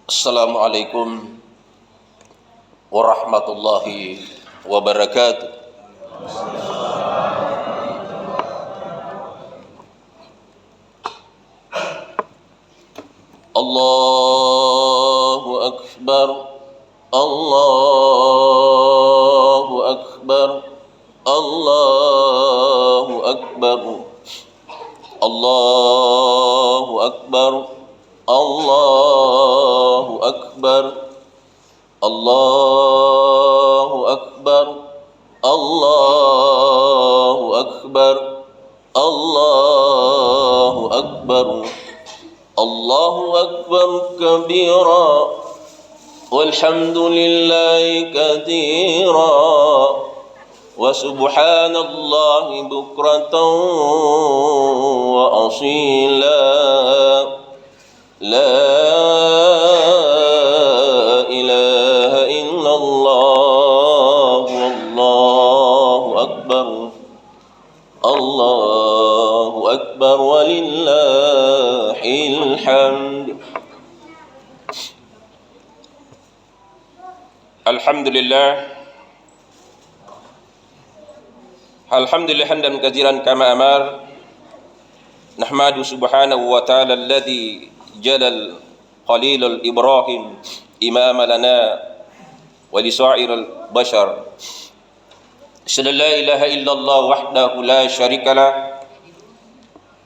Assalamualaikum warahmatullahi wabarakatuh. Allahu Akbar, Allahu Akbar, Allahu Akbar, Allahu Akbar, Allahu Akbar, Allahu Akbar, Allahu Akbar, Allahu Akbar, Allahu Akbar kabira, walhamdulillahi katsira, wa subhanallahi bukratan wa asila. La ilaha illallah, wallahu akbar, Allahu akbar, walillahil hamd. Alhamdulillah, alhamdulillah hamdan katsiran kama amar. Nahmadu subhanahu wa ta'ala alladhi jalal qalilul ibrahim imama lana wa li sa'iril bashar. Asyhadu an la ilaha illallah wahdahu la syarika lah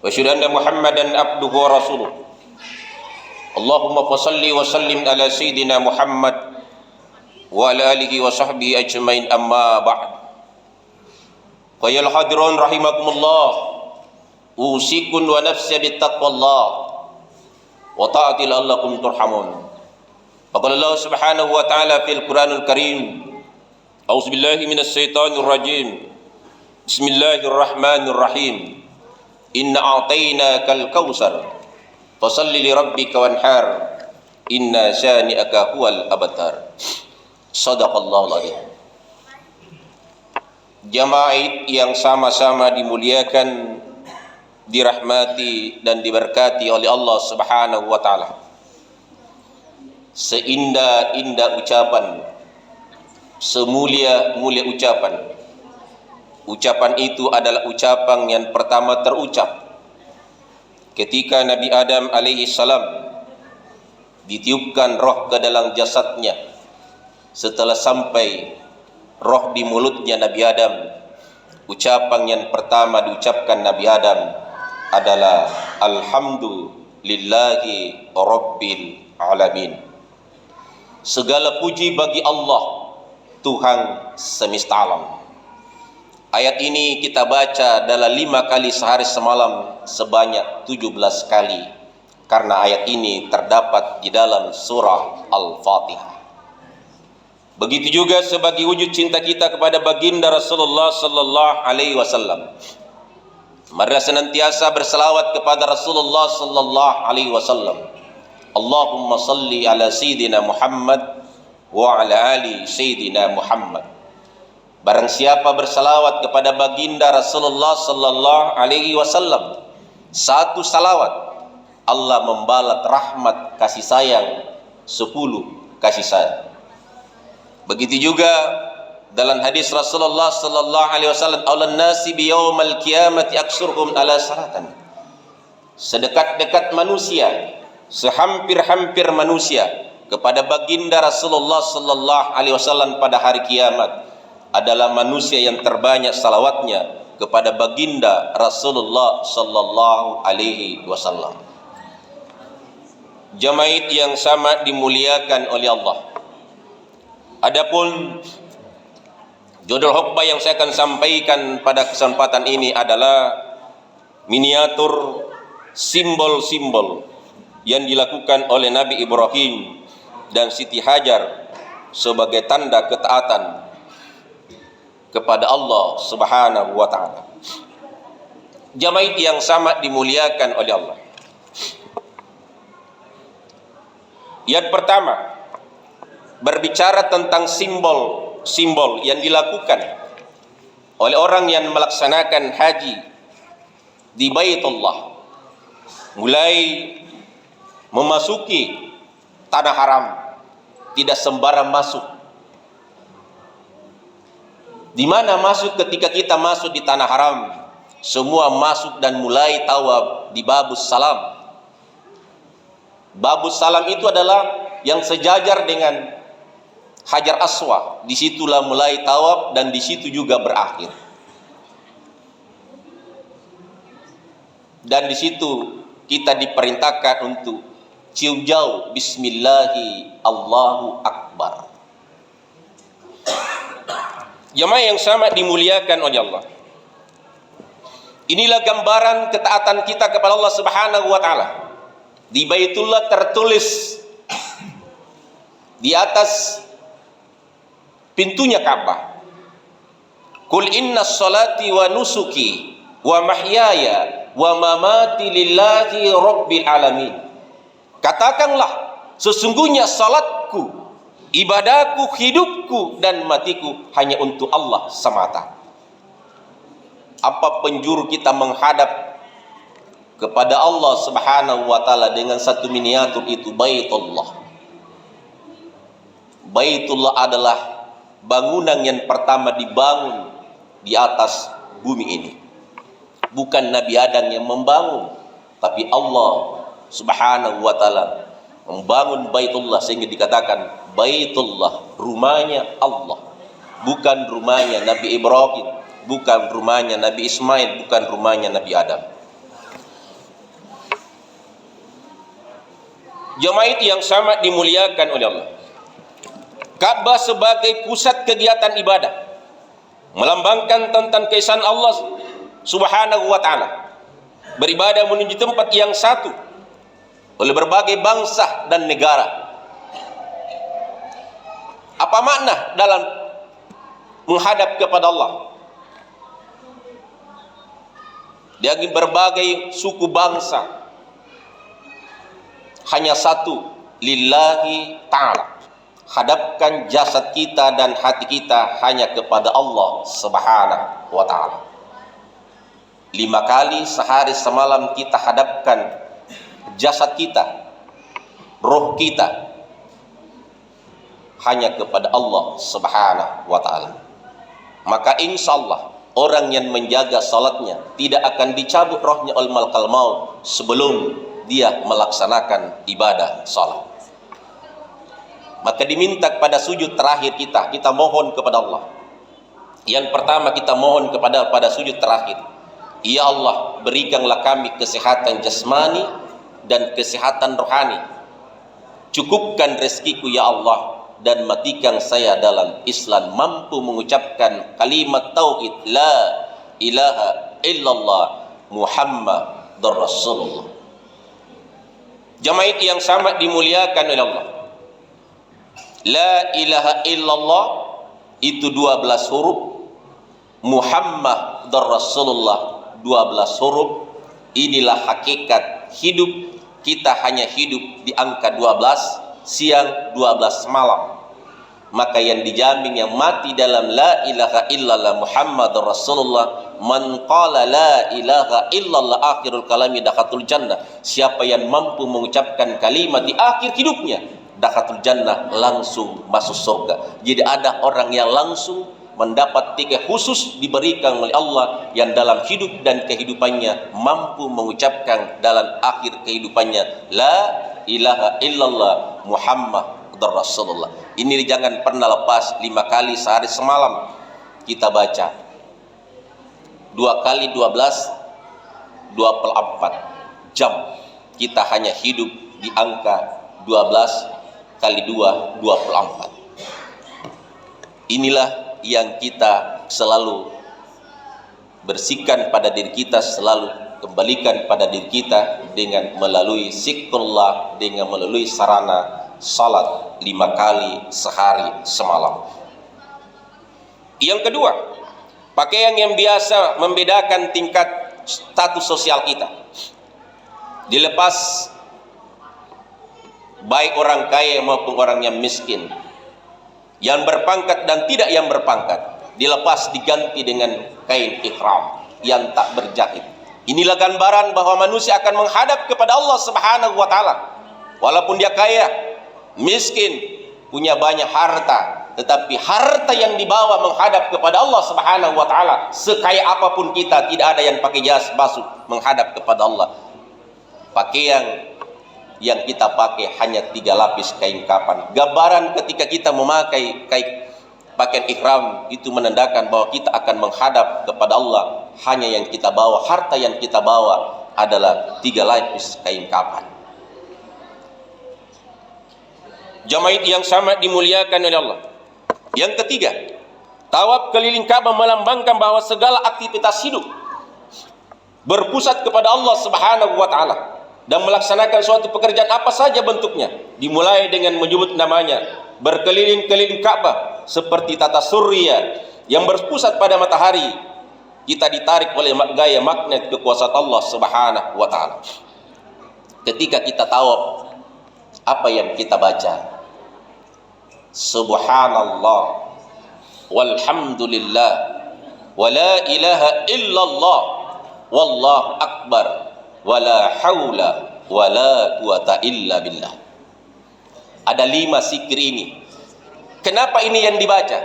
wa asyhadu anna Muhammadan abduhu wa rasuluh. Allahumma fashalli wa sallim ala sayyidina Muhammad wa ala alihi wa sahbihi ajmain, amma ba'd. Qayal hadirin rahimakumullah, usikun wa nafsi bittaqwallah wa ta'ati la'allakum turhamun. Faqala Allah subhanahu wa ta'ala fil Qur'anil Karim, a'udzu billahi minas syaitonir rajim. Bismillahirrahmanirrahim. Inna a'tainakal kautsar fasalli li rabbika wanhar. Inna syani'aka huwal abtar. Shadaqallahul adzim. Jamaah yang sama-sama dimuliakan, dirahmati dan diberkati oleh Allah Subhanahu wa ta'ala. Seindah-indah ucapan, semulia-mulia ucapan, ucapan itu adalah ucapan yang pertama terucap ketika Nabi Adam alaihi salam ditiupkan roh ke dalam jasadnya. Setelah sampai roh di mulutnya Nabi Adam, ucapan yang pertama diucapkan Nabi Adam adalah alhamdulillahi rabbil alamin. Segala puji bagi Allah, Tuhan semesta alam. Ayat ini kita baca dalam 5 kali sehari semalam, sebanyak 17 kali, karena ayat ini terdapat di dalam surah Al-Fatihah. Begitu juga sebagai wujud cinta kita kepada baginda Rasulullah sallallahu alaihi wasallam, mari senantiasa berselawat kepada Rasulullah sallallahu alaihi wasallam. Allahumma salli ala sayyidina Muhammad wa ala ali sayyidina Muhammad. Barang siapa berselawat kepada baginda Rasulullah sallallahu alaihi wasallam, satu salawat, Allah membalas rahmat kasih sayang 10 kasih sayang. Begitu juga dalam hadis Rasulullah sallallahu alaihi wasallam, aulan nasi bi yaumal qiyamati aksurhum ala salatan. Sedekat-dekat manusia, sehampir-hampir manusia kepada baginda Rasulullah sallallahu alaihi wasallam pada hari kiamat adalah manusia yang terbanyak salawatnya kepada baginda Rasulullah sallallahu alaihi wasallam. Jamaah yang sama dimuliakan oleh Allah. Adapun judul khutbah yang saya akan sampaikan pada kesempatan ini adalah miniatur simbol-simbol yang dilakukan oleh Nabi Ibrahim dan Siti Hajar sebagai tanda ketaatan kepada Allah Subhanahu wa ta'ala. Jamaah yang sama dimuliakan oleh Allah. Yang pertama, berbicara tentang simbol-simbol yang dilakukan oleh orang yang melaksanakan haji di Baitullah, mulai memasuki tanah haram, tidak sembarang masuk. Di mana masuk ketika kita masuk di tanah haram? Semua masuk dan mulai tawaf di Babus Salam. Babus Salam itu adalah yang sejajar dengan Hajar Aswad. Disitulah mulai tawaf dan disitu juga berakhir. Dan disitu kita diperintahkan untuk cium jauh Bismillahi Allahu Akbar. Jemaah yang sangat dimuliakan oleh Allah, inilah gambaran ketaatan kita kepada Allah Subhanahu wa taala. Di Baitullah tertulis di atas pintunya Ka'bah, "Qul inna sholati wa nusuki wa mahyaya wa mamati lillahi rabbil alamin." Katakanlah, sesungguhnya salatku, ibadahku, hidupku dan matiku hanya untuk Allah semata. Apa penjuru kita menghadap kepada Allah Subhanahu wa taala dengan satu miniatur itu Baitullah. Baitullah adalah bangunan yang pertama dibangun di atas bumi ini. Bukan Nabi Adam yang membangun, tapi Allah Subhanahu wa taala membangun Baitullah, sehingga dikatakan Baitullah, rumahnya Allah, bukan rumahnya Nabi Ibrahim, bukan rumahnya Nabi Ismail, bukan rumahnya Nabi Adam. Jemaah yang sangat dimuliakan oleh Allah, Ka'bah sebagai pusat kegiatan ibadah melambangkan tentang keesaan Allah Subhanahu wa taala. Beribadah menuju tempat yang satu oleh berbagai bangsa dan negara. Apa makna dalam menghadap kepada Allah? Dari berbagai suku bangsa, hanya satu, lillahi ta'ala. Hadapkan jasad kita dan hati kita hanya kepada Allah Subhanahu wa ta'ala. 5 kali sehari semalam kita hadapkan jasad kita, roh kita hanya kepada Allah Subhanahu wa ta'ala. Maka insya Allah orang yang menjaga salatnya tidak akan dicabut rohnya oleh malakal maut sebelum dia melaksanakan ibadah salat. Maka diminta pada sujud terakhir kita mohon kepada Allah. Yang pertama kita mohon pada sujud terakhir, ya Allah, berikanlah kami kesehatan jasmani dan kesehatan rohani. Cukupkan rezekiku ya Allah, dan matikan saya dalam Islam, mampu mengucapkan kalimat tauhid la ilaha illallah Muhammadur Rasulullah. Jamaah yang sangat dimuliakan oleh Allah, la ilaha illallah itu 12 huruf, Muhammadur Rasulullah 12 huruf. Inilah hakikat hidup kita, hanya hidup di angka 12 siang 12 malam. Maka yang dijamin yang mati dalam la ilaha illallah Muhammadur Rasulullah, man qala la ilaha illallah akhirul kalami dakhatul jannah. Siapa yang mampu mengucapkan kalimat di akhir hidupnya, dakhatul jannah, langsung masuk surga. Jadi ada orang yang langsung mendapat tiket khusus diberikan oleh Allah, yang dalam hidup dan kehidupannya mampu mengucapkan dalam akhir kehidupannya la ilaha illallah Muhammadur Rasulullah. Ini jangan pernah lepas. 5 kali sehari semalam kita baca, 2 kali 12 24 jam. Kita hanya hidup di angka 12 kali 2 24. Inilah yang kita selalu bersihkan pada diri kita, selalu kembalikan pada diri kita dengan melalui zikrullah, dengan melalui sarana salat 5 kali sehari semalam. Yang kedua, pakaian yang biasa membedakan tingkat status sosial kita. Dilepas baik orang kaya maupun orang yang miskin, yang berpangkat dan tidak yang berpangkat, dilepas diganti dengan kain ihram yang tak berjahit. Inilah gambaran bahwa manusia akan menghadap kepada Allah Subhanahu wa taala. Walaupun dia kaya, miskin, punya banyak harta, tetapi harta yang dibawa menghadap kepada Allah Subhanahu wa taala, sekaya apapun kita, tidak ada yang pakai jas basuh menghadap kepada Allah. Pakaian yang kita pakai hanya 3 lapis kain kapan. Gambaran ketika kita memakai pakaian ihram itu menandakan bahwa kita akan menghadap kepada Allah. Hanya yang kita bawa, harta yang kita bawa adalah 3 lapis kain kapan. Jamaah yang sama dimuliakan oleh Allah. Yang ketiga, tawaf keliling Ka'bah melambangkan bahwa segala aktivitas hidup berpusat kepada Allah Subhanahu wa taala dan melaksanakan suatu pekerjaan apa saja bentuknya, dimulai dengan menyebut namanya, berkeliling-keliling Ka'bah seperti tata surya yang berpusat pada matahari. Kita ditarik oleh gaya magnet kekuasaan Allah Subhanahu wa taala. Ketika kita tawaf, apa yang kita baca? Subhanallah walhamdulillah wa la ilaha illallah wallahu akbar wa la haula wa la quwata illa billah. Ada 5 zikir ini. Kenapa ini yang dibaca?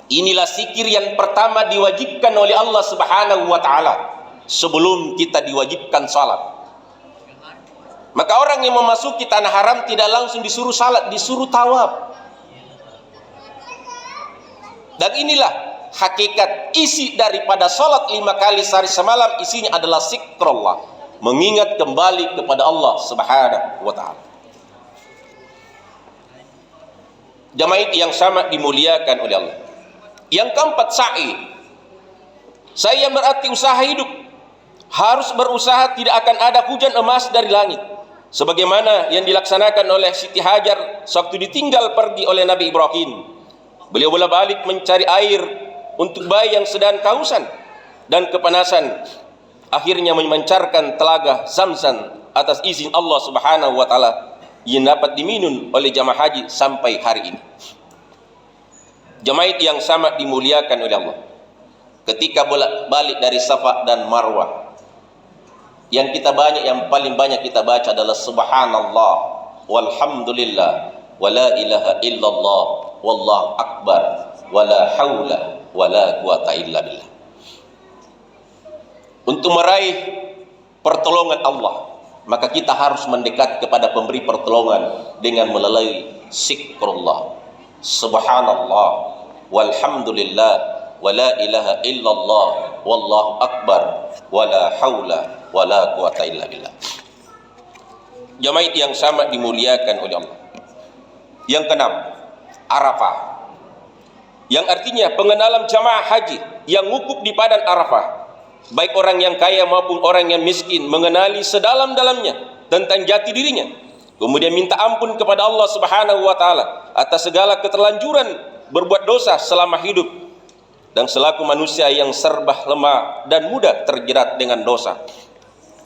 Inilah zikir yang pertama diwajibkan oleh Allah Subhanahu wa taala sebelum kita diwajibkan salat. Maka orang yang memasuki tanah haram tidak langsung disuruh salat, disuruh tawaf. Dan inilah hakikat isi daripada salat 5 kali sehari semalam, isinya adalah zikrullah, mengingat kembali kepada Allah Subhanahu wa taala. Jamaah yang sama dimuliakan oleh Allah. Yang keempat, sa'i. Sa'i yang berarti usaha hidup. Harus berusaha, tidak akan ada hujan emas dari langit. Sebagaimana yang dilaksanakan oleh Siti Hajar sewaktu ditinggal pergi oleh Nabi Ibrahim. Beliau bolak-balik mencari air untuk bayi yang sedang kehausan dan kepanasan. Akhirnya memancarkan telaga Zamzam atas izin Allah Subhanahu wa taala yang dapat diminum oleh jamaah haji sampai hari ini. Jamaah yang sama dimuliakan oleh Allah. Ketika bolak-balik dari Safa dan Marwah, yang paling banyak kita baca adalah subhanallah walhamdulillah wa la ilaha illallah wallahu akbar wa la haula wa la quwata illa billah. Untuk meraih pertolongan Allah, maka kita harus mendekat kepada pemberi pertolongan dengan melalui zikrullah. Subhanallah walhamdulillah wa la ilaha illallah wallahu akbar wa la haula wala quwata illa billah. Jamaah yang sama dimuliakan oleh Allah. Yang keenam, Arafah, yang artinya pengenalan jamaah haji yang wukuf di padang Arafah, baik orang yang kaya maupun orang yang miskin, mengenali sedalam-dalamnya tentang jati dirinya, kemudian minta ampun kepada Allah Subhanahu wa taala atas segala keterlanjuran berbuat dosa selama hidup, dan selaku manusia yang serba lemah dan mudah terjerat dengan dosa.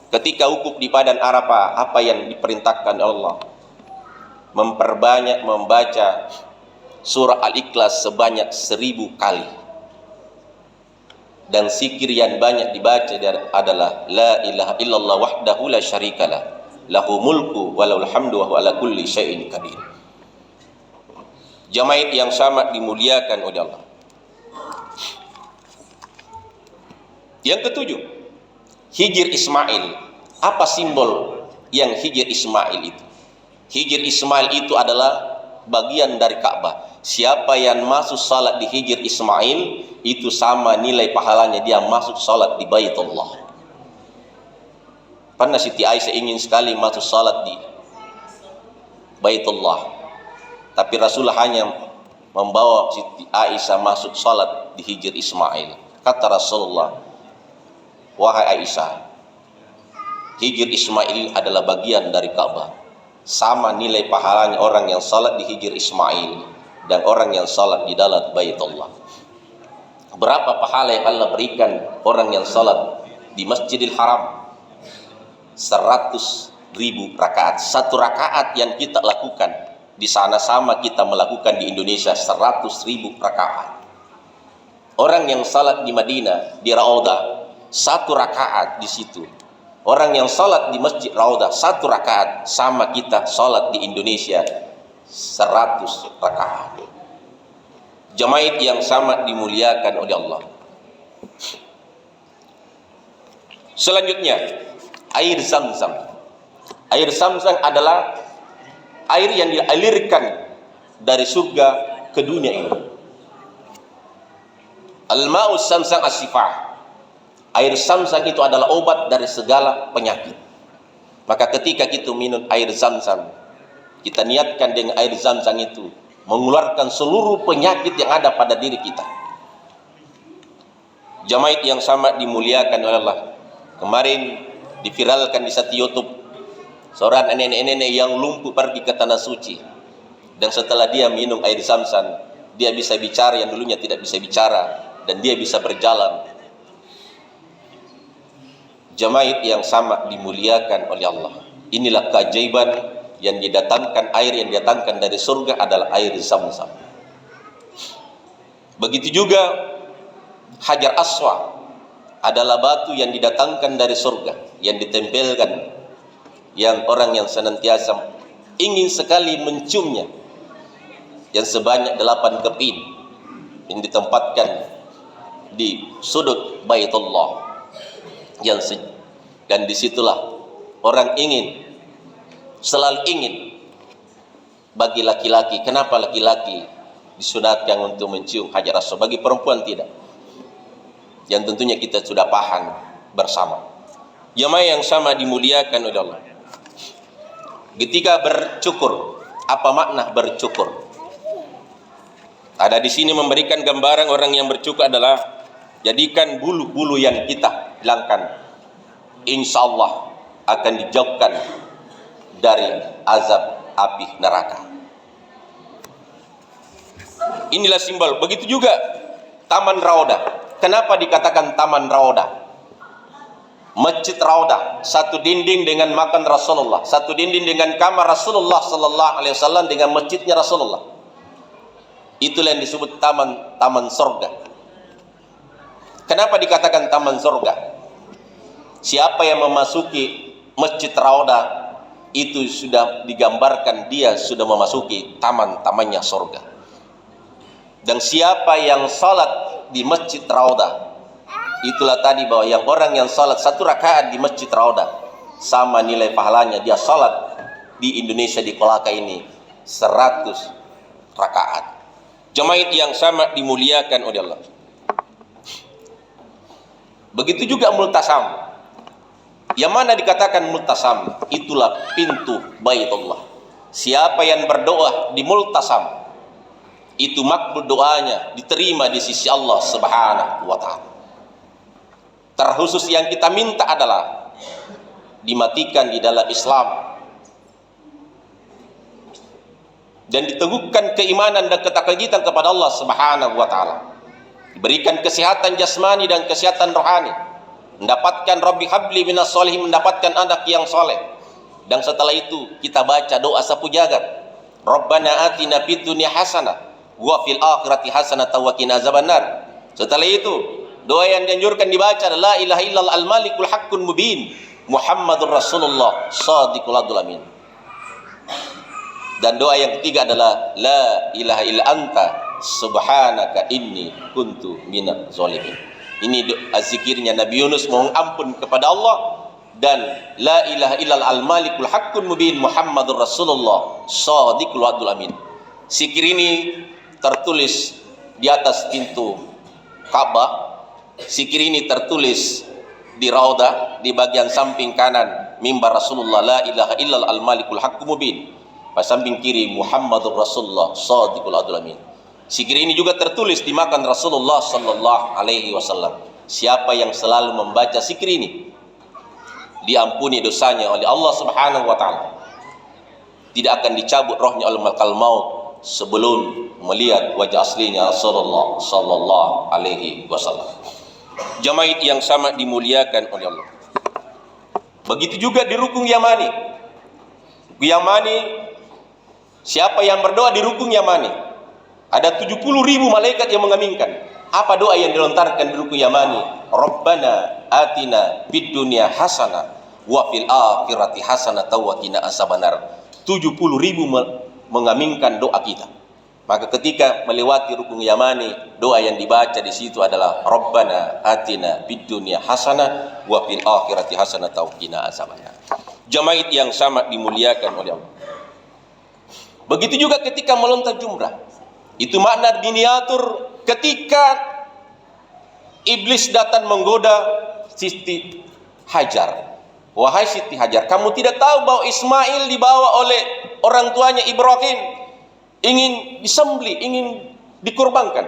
Ketika wukuf di padang Arafah, apa yang diperintahkan Allah? Memperbanyak membaca surah Al-Ikhlas sebanyak 1000 kali. Dan zikir yang banyak dibaca adalah la ilaha illallah wahdahu la syarikalah lahu mulku wa lahul hamdu wa huwa ala kulli syai'in qadir. Jamaah yang sama dimuliakan oleh Allah. Yang ketujuh, Hijr Ismail. Apa simbol yang Hijr Ismail itu? Hijr Ismail itu adalah bagian dari Ka'bah. Siapa yang masuk salat di Hijr Ismail, itu sama nilai pahalanya dia masuk salat di Baitullah. Pernah Siti Aisyah ingin sekali masuk salat di Baitullah, tapi Rasulullah hanya membawa Siti Aisyah masuk salat di Hijr Ismail. Kata Rasulullah, wahai Aisyah, Hijr Ismail adalah bagian dari Ka'bah. Sama nilai pahalanya orang yang salat di Hijr Ismail dan orang yang salat di dalam Baitullah. Berapa pahala yang Allah berikan orang yang salat di Masjidil Haram? 100.000 rakaat. 1 rakaat yang kita lakukan di sana sama kita melakukan di Indonesia 100.000 rakaat. Orang yang salat di Madinah, di Raudhah, 1 rakaat di situ Orang yang sholat di Masjid Raudah 1 rakaat sama kita sholat di Indonesia 100 rakaat. Jamaah yang sama dimuliakan oleh Allah. Selanjutnya, air Zam-Zam. Air Zam-Zam adalah air yang dialirkan dari surga ke dunia ini. Al-ma'u Zam-Zam as-sifah. Air Zam-Zam itu adalah obat dari segala penyakit. Maka ketika kita minum air Zam-Zam, kita niatkan dengan air Zam-Zam itu mengeluarkan seluruh penyakit yang ada pada diri kita. Jamaah yang sama dimuliakan oleh Allah. Kemarin diviralkan di satu YouTube seorang nenek-nenek yang lumpuh pergi ke tanah suci, dan setelah dia minum air Zam-Zam, dia bisa bicara yang dulunya tidak bisa bicara, dan dia bisa berjalan. Jamaah yang sama dimuliakan oleh Allah. Inilah keajaiban yang didatangkan, air yang didatangkan dari surga adalah air Zam-Zam. Begitu juga Hajar Aswad adalah batu yang didatangkan dari surga, yang ditempelkan, yang orang yang senantiasa ingin sekali menciumnya, yang sebanyak 8 keping yang ditempatkan di sudut Baitullah, dan disitulah orang selalu ingin. Bagi laki-laki, kenapa laki-laki disunatkan untuk mencium Hajar Aswad, bagi perempuan tidak? Yang tentunya kita sudah paham bersama. Jamaah yang sama dimuliakan oleh Allah. Ketika bercukur, apa makna bercukur? Ada di sini memberikan gambaran orang yang bercukur adalah jadikan bulu-bulu yang kita hilangkan, insya Allah akan dijauhkan dari azab api neraka. Inilah simbol. Begitu juga Taman Raudah. Kenapa dikatakan Taman Raudah? Masjid Raudah, satu dinding dengan makam Rasulullah, satu dinding dengan kamar Rasulullah sallallahu alaihi wasallam dengan masjidnya Rasulullah. Itulah yang disebut taman surga. Kenapa dikatakan taman surga? Siapa yang memasuki Masjid Raudah itu sudah digambarkan dia sudah memasuki taman-tamannya surga. Dan siapa yang salat di Masjid Raudah, itulah tadi bahwa yang orang yang salat 1 rakaat di Masjid Raudah sama nilai pahalanya dia salat di Indonesia di Kolaka ini 100 rakaat. Jamaah yang sama dimuliakan oleh Allah. Begitu juga multasam. Yang mana dikatakan multasam, itulah pintu Baitullah. Siapa yang berdoa di multasam, itu makbul doanya, diterima di sisi Allah Subhanahu wa taala. Terkhusus yang kita minta adalah dimatikan di dalam Islam dan diteguhkan keimanan dan ketakwaan kepada Allah Subhanahu wa taala. Diberikan kesehatan jasmani dan kesehatan rohani, mendapatkan Rabbi habli minas sholihin, mendapatkan anak yang soleh. Dan setelah itu kita baca doa sapu jagat, Rabbana atina fid dunya hasanah wa fil akhirati hasanah wa qina azabannar. Setelah itu doa yang dianjurkan dibaca adalah la ilaha illallah al-malikul haqqul mubin Muhammadur Rasulullah shadiqul amin. Dan doa yang ketiga adalah la ilaha illa anta subhanaka inni kuntu minaz zalimin. Ini zikirnya Nabi Yunus mohon ampun kepada Allah. Dan la ilaha illallah al-malikul haqqul mubin Muhammadur Rasulullah shadiqul amin. Zikir ini tertulis di atas pintu Ka'bah. Zikir ini tertulis di Raudah di bagian samping kanan mimbar Rasulullah, la ilaha illallah al-malikul haqqul mubin. Pada samping kiri Muhammadur Rasulullah shadiqul amin. Zikir ini juga tertulis di makam Rasulullah sallallahu alaihi wasallam. Siapa yang selalu membaca zikir ini diampuni dosanya oleh Allah Subhanahu wa taala. Tidak akan dicabut rohnya oleh malakal maut sebelum melihat wajah aslinya Rasulullah sallallahu alaihi wasallam. Jamaah yang sama dimuliakan oleh Allah. Begitu juga di rukun Yamani. Yamani, siapa yang berdoa di rukun Yamani, ada 70.000 malaikat yang mengaminkan. Apa doa yang dilontarkan di rukun Yamani? Rabbana atina fid dunya hasanah wa fil akhirati hasanatan wa qina azabannar. 70.000 mengaminkan doa kita. Maka ketika melewati rukun yamani, doa yang dibaca di situ adalah Rabbana atina fid dunya hasanah wa fil akhirati hasanatan wa qina azabannar. Jamaah yang sangat dimuliakan oleh Allah. Begitu juga ketika melontar jumrah. Itu makna miniatur ketika iblis datang menggoda Siti Hajar. Wahai Siti Hajar, kamu tidak tahu bahwa Ismail dibawa oleh orang tuanya Ibrahim, ingin disembelih, ingin dikurbankan.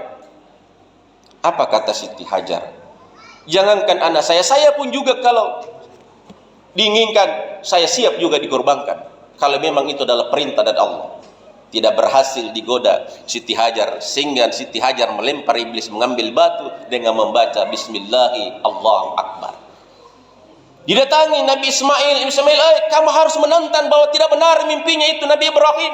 Apa kata Siti Hajar? Jangankan anak saya pun juga kalau diinginkan, saya siap juga dikorbankan. Kalau memang itu adalah perintah dari Allah. Tidak berhasil digoda Siti Hajar, sehingga Siti Hajar melempar iblis, mengambil batu dengan membaca Bismillahi Allahu Akbar. Didatangi Nabi Ismail, kamu harus menentang bahwa tidak benar mimpinya itu Nabi Ibrahim,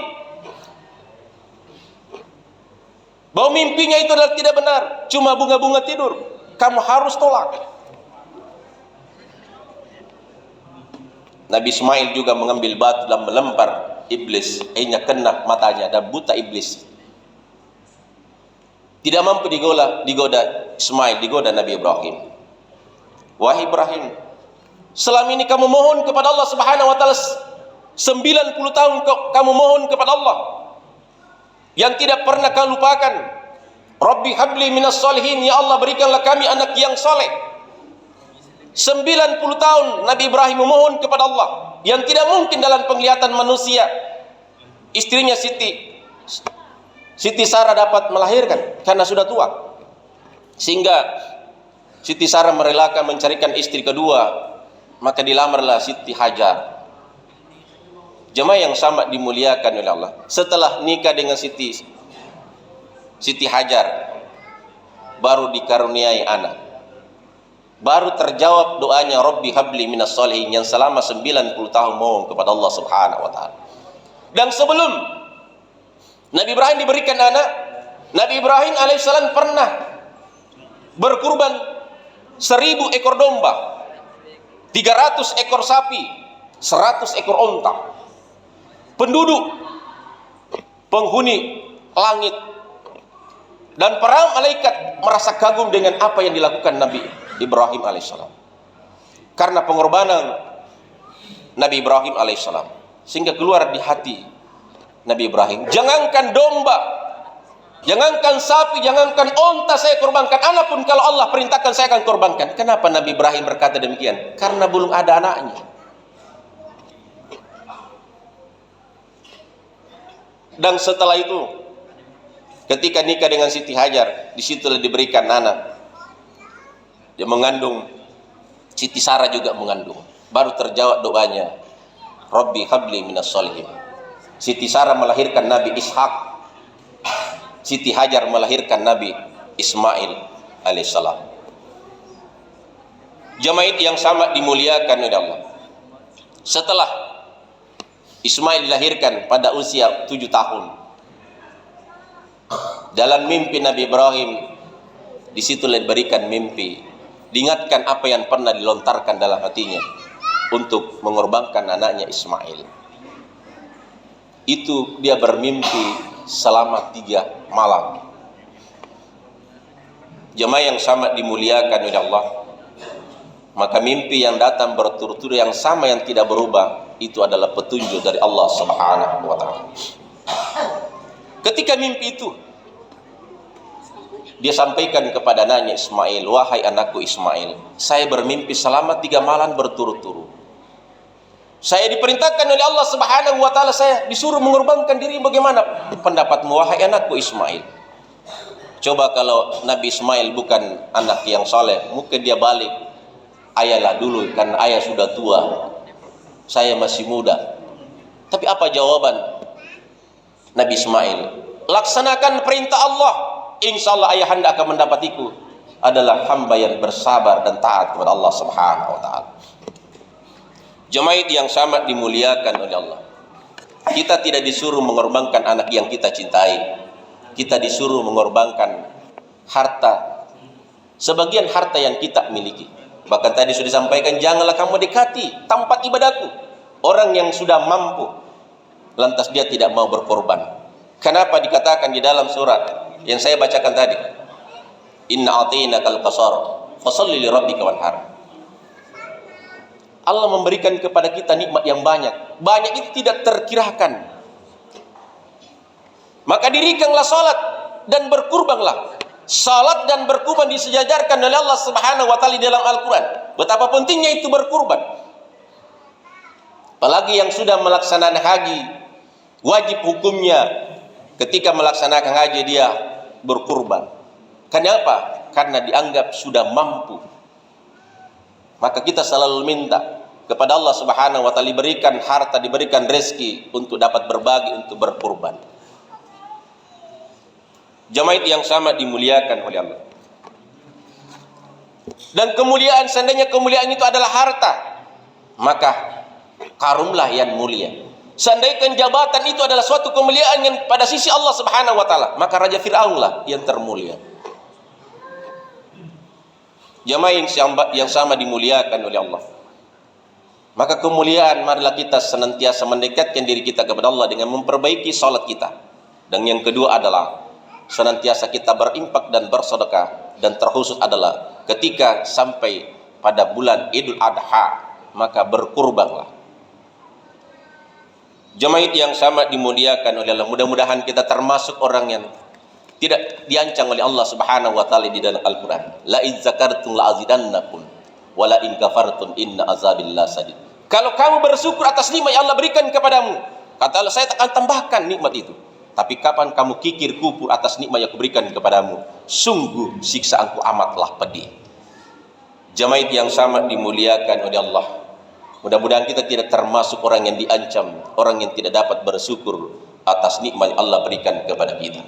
bahwa mimpinya itu adalah tidak benar, cuma bunga-bunga tidur. Kamu harus tolak. Nabi Ismail juga mengambil batu dan melempar iblis, akhirnya kena matanya dan buta iblis. Tidak mampu digoda Ismail, digoda Nabi Ibrahim. Wahai Ibrahim, selama ini kamu mohon kepada Allah Subhanahu wa taala 90 tahun kamu mohon kepada Allah yang tidak pernah kau lupakan. Rabbi habli minas solihin, ya Allah berikanlah kami anak yang saleh. 90 tahun Nabi Ibrahim memohon kepada Allah yang tidak mungkin dalam penglihatan manusia istrinya Siti Sarah dapat melahirkan karena sudah tua, sehingga Siti Sarah merelakan mencarikan istri kedua, maka dilamarlah Siti Hajar. Jemaah yang sama dimuliakan oleh Allah, setelah nikah dengan Siti Hajar baru dikaruniai anak, baru terjawab doanya Rabbi habli minas solihin yang selama 90 tahun mohon kepada Allah Subhanahu wa taala. Dan sebelum Nabi Ibrahim diberikan anak, Nabi Ibrahim alaihissalam pernah berkurban 1000 ekor domba, 300 ekor sapi, 100 ekor onta. Penduduk, penghuni langit dan para malaikat merasa kagum dengan apa yang dilakukan Nabi Ibrahim alaihissalam, karena pengorbanan Nabi Ibrahim alaihissalam, sehingga keluar di hati Nabi Ibrahim, jangankan domba, jangankan sapi, jangankan onta saya korbankan, anak pun kalau Allah perintahkan saya akan korbankan. Kenapa Nabi Ibrahim berkata demikian? Karena belum ada anaknya. Dan setelah itu, ketika nikah dengan Siti Hajar, disitulah diberikan anak. Dia mengandung, Siti Sarah juga mengandung. Baru terjawab doanya, Rabbi habli minas solihin. Siti Sarah melahirkan Nabi Ishak, Siti Hajar melahirkan Nabi Ismail alaihissalam. Jamaah yang sama dimuliakan oleh Allah. Setelah Ismail dilahirkan pada usia 7 tahun, dalam mimpi Nabi Ibrahim, disitulah diberikan mimpi, diingatkan apa yang pernah dilontarkan dalam hatinya untuk mengorbankan anaknya Ismail. Itu dia bermimpi selama 3 malam. Jemaah yang sama dimuliakan oleh Allah, maka mimpi yang datang berturut-turut yang sama yang tidak berubah, itu adalah petunjuk dari Allah Subhanahu wa taala. Ketika mimpi itu dia sampaikan kepada anaknya Ismail, wahai anakku Ismail, saya bermimpi selama 3 malam berturut-turut. Saya diperintahkan oleh Allah Subhanahu wa taala, saya disuruh mengorbankan diri. Bagaimana pendapatmu wahai anakku Ismail? Coba kalau Nabi Ismail bukan anak yang saleh, mungkin dia balik, ayahlah dulu karena ayah sudah tua, saya masih muda. Tapi apa jawaban Nabi Ismail? Laksanakan perintah Allah, insya Allah ayah anda akan mendapatiku adalah hamba yang bersabar dan taat kepada Allah Subhanahu wa taala. Jemaah yang sama dimuliakan oleh Allah, kita tidak disuruh mengorbankan anak yang kita cintai. Kita disuruh mengorbankan harta, sebagian harta yang kita miliki. Bahkan tadi sudah disampaikan, janganlah kamu dekati tempat ibadahku orang yang sudah mampu, lantas dia tidak mau berkorban. Kenapa dikatakan di dalam surat yang saya bacakan tadi, inna a'tainakal qasar fasholli li rabbika wanhar. Allah memberikan kepada kita nikmat yang banyak. Banyak itu tidak terkirakan. Maka dirikanlah salat dan berkurbanlah. Salat dan berkurban disejajarkan oleh Allah Subhanahu wa taala di dalam Al-Qur'an. Betapa pentingnya itu berkurban. Apalagi yang sudah melaksanakan haji, wajib hukumnya ketika melaksanakan haji dia berkurban. Kenapa? Karena dianggap sudah mampu. Maka kita selalu minta kepada Allah Subhanahu wa taala diberikan harta, diberikan rezeki untuk dapat berbagi, untuk berkurban. Jamaah yang sama dimuliakan oleh Allah. Dan kemuliaan, seandainya kemuliaan itu adalah harta, maka karunlah yang mulia. Seandainya jabatan itu adalah suatu kemuliaan yang pada sisi Allah Subhanahu wa taala, maka Raja Fir'aunlah yang termulia. Jamaah yang sama dimuliakan oleh Allah. Maka kemuliaan, marilah kita senantiasa mendekatkan diri kita kepada Allah dengan memperbaiki salat kita. Dan yang kedua adalah senantiasa kita berimpak dan bersedekah, dan terkhusus adalah ketika sampai pada bulan Idul Adha, maka berkurbanlah. Jemaah yang sama dimuliakan oleh Allah. Mudah-mudahan kita termasuk orang yang tidak diancam oleh Allah Subhanahu wa taala di dalam Al-Qur'an. La in zakartum la azidannakum wa la in kafartum inna azabillahi sadid. Kalau kamu bersyukur atas nikmat yang Allah berikan kepadamu, kata Allah, saya akan tambahkan nikmat itu. Tapi kapan kamu kikir kufur atas nikmat yang kuberikan kepadamu, sungguh siksaanku amatlah pedih. Jamaah yang sama dimuliakan oleh Allah. Mudah-mudahan kita tidak termasuk orang yang diancam, orang yang tidak dapat bersyukur atas nikmat yang Allah berikan kepada kita.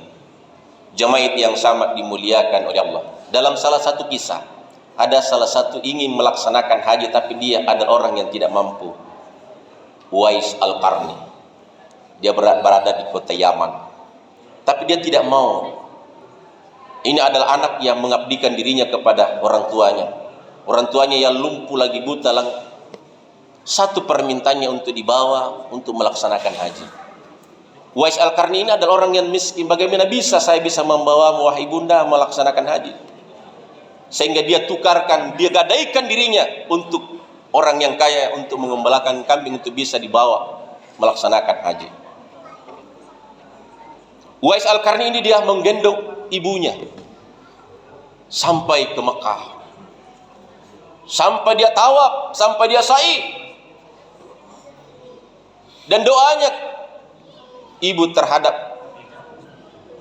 Jamaah yang sama dimuliakan oleh Allah. Dalam salah satu kisah, ada salah satu ingin melaksanakan haji tapi dia adalah orang yang tidak mampu. Uwais Al-Qarni. Dia berada di kota Yaman, tapi dia tidak mau. Ini adalah anak yang mengabdikan dirinya kepada orang tuanya. Orang tuanya yang lumpuh lagi buta, satu permintaannya untuk dibawa untuk melaksanakan haji. Uwais Al-Qarni ini adalah orang yang miskin. Bagaimana bisa saya bisa membawamu wahai bunda melaksanakan haji? Sehingga dia tukarkan, dia gadaikan dirinya untuk orang yang kaya, untuk mengembalakan kambing untuk bisa dibawa melaksanakan haji. Uwais Al-Qarni ini dia menggendong ibunya sampai ke Mekah, sampai dia tawaf, sampai dia sa'i. Dan doanya ibu terhadap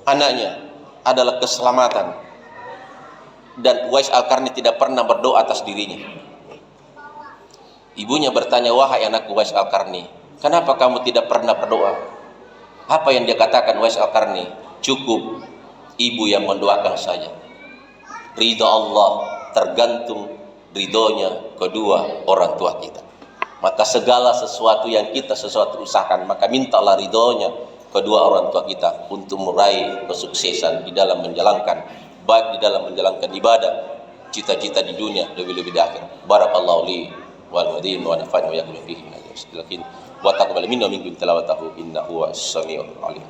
anaknya adalah keselamatan. Dan Uwais Al-Qarni tidak pernah berdoa atas dirinya. Ibunya bertanya, wahai anakku Uwais Al-Qarni, kenapa kamu tidak pernah berdoa? Apa yang dia katakan Uwais Al-Qarni? Cukup ibu yang mendoakan saja. Ridha Allah tergantung ridhonya kedua orang tua kita. Maka segala sesuatu yang kita usahakan, maka mintalah ridhonya kedua orang tua kita untuk meraih kesuksesan di dalam menjalankan, baik di dalam menjalankan ibadah, cita-cita di dunia, lebih-lebih di akhir. Barakallahu li wal wadin wa nafa'ani wa yakum fihi min ajrin wa taqabbal minna minkum tilawatahu innahu was-sami'ul 'alim.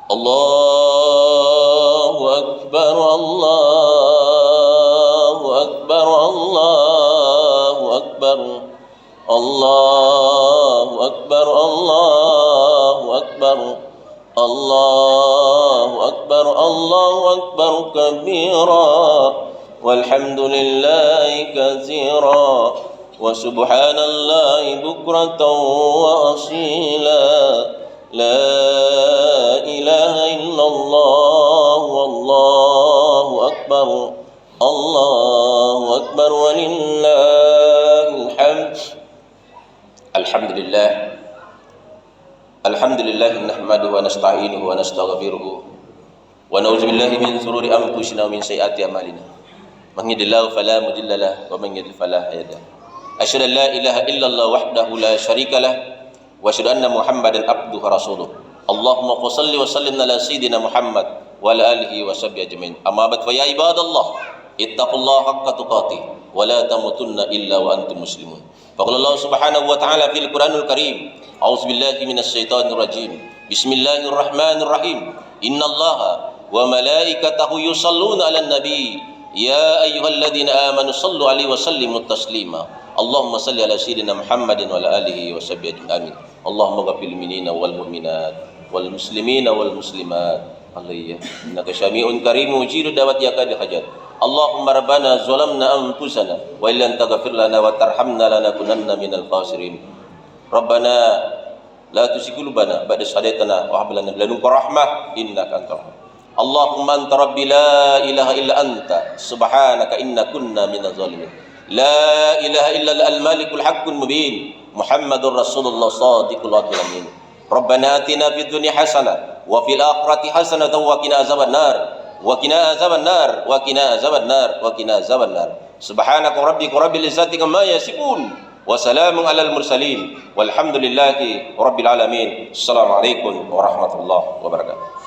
Allahu akbar, Allahu akbar, Allahu akbar, Allahu akbar, Allahu akbar, Allahu akbar, Allahu akbar kabira, walhamdulillahi katsira, wa subhanallahi bukratan wa asila. La ilaha illallah wallahu akbar, Allahu akbar walillahil hamd. Alhamdulillah, alhamdulillah nahmaduhu wa nasta'inuhu wa nastaghfiruhu wa na'udzu billahi min shururi anfusina wa min sayyiati a'malina. Man yahdihillahu fala mudilla lahu wa man yudlil fala hadiya lahu. asyhadu an la ilaha illallah wahdahu la syarika lah wa asyhadu anna Muhammadan abduhu wa rasuluh. Allahumma shalli wa sallim ala sayyidina Muhammad wa ala alihi wa sahbihi ajmain. Amma ba'd, fa ya ibadallah ittaqullaha haqqa tuqatih wa la tamutunna illa wa antum muslimun. Faqala Allah subhanahu wa ta'ala fil Qur'anil Karim, a'udzu billahi minasy syaithanir rajim. Bismillahirrahmanirrahim. Innallaha wa malaikatahu yusalluna 'alan nabi ya ayyuhalladzina amanu sallu 'alaihi wa sallimu taslima. Allahumma salli ala sayyidina Muhammadin wa ala alihi wa sahbihi ajmain. Allahumma ghfir lil mu'minina wal mu'minat wal muslimina wal muslimat. Alayya innaka syami'un karim mujiru da'wat ya qadil hajat. Allahumma rabbana zalamna anfusana wa illam taghfir lana wa tarhamna lanakunanna minal khasirin. Rabbana la tuzigh qulubana ba'da idh hadaytana wa hab lana min ladunka rahmah innaka antal wahhab. Allahumma anta rabbi la ilaha illa anta subhanaka inna kunna minaz zalimin. La ilaha illa al-malikul haqqul mubin Muhammadur Rasulullah shadiqul amin. Rabbana atina fid dunya hasanah wa fil akhirati hasanah wa qina azaban nar wa qina azaban nar wa qina azaban nar wa qina azaban nar. Subhanaka rabbika rabbil izzati amma yasifun wa salamun alal mursalin walhamdulillahi rabbil alamin. Assalamualaikum warahmatullahi wabarakatuh.